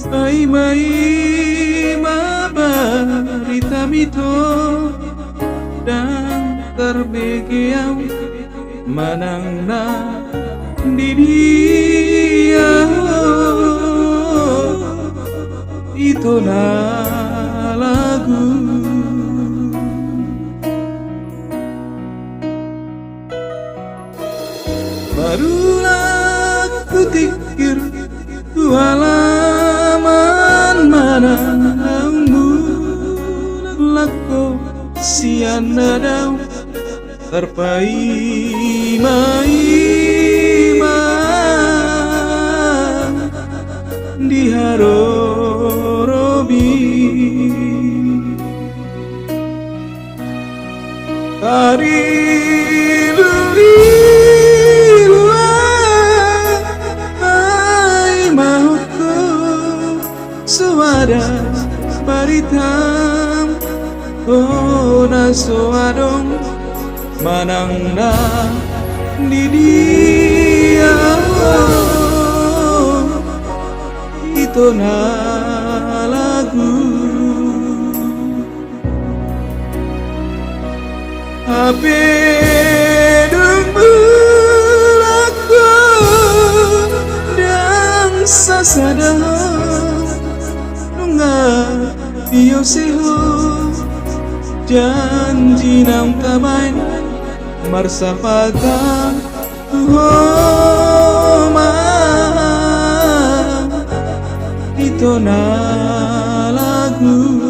Ai mai mabarita mito dan terbegiang manang na di dia itu na lagu barulah ku tikir halaman mana mulako sian nadau terpaima di harorobi hari suara baritam na suadong manang na di dia itu na lagu ape aku dan sasada Io seho janji nam kamay marsapatan homa ito na lagu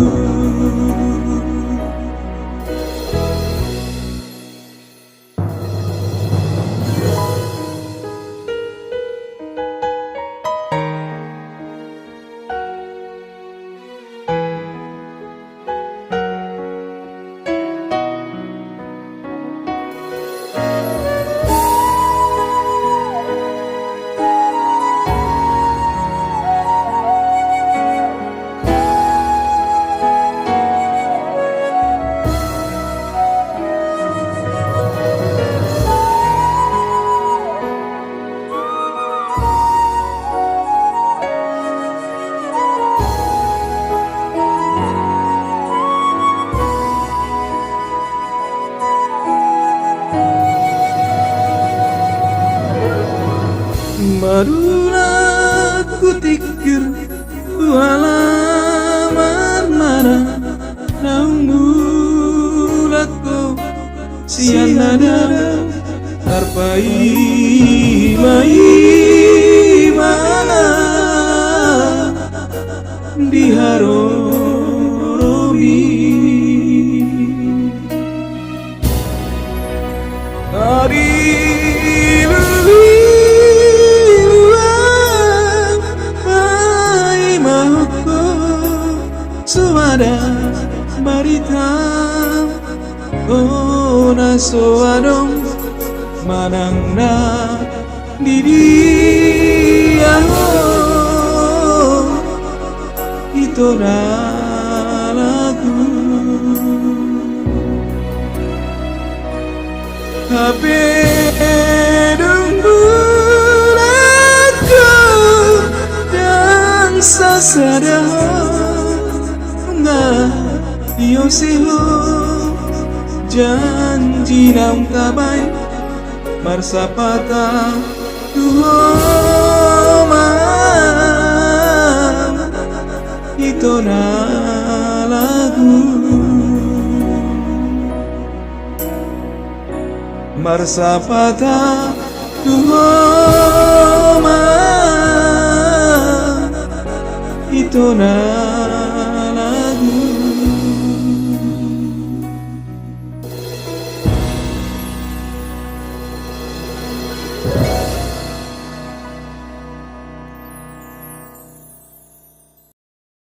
barulah ku tikir halaman mana namulat ko sian nada terpaima di harorobi hari suara baritam na suadong manang na di dia itu na lagu hape aku dan sasada Io seho janji nam kabay marsapata tuhoma ito na lagu marsapata tuhoma ito na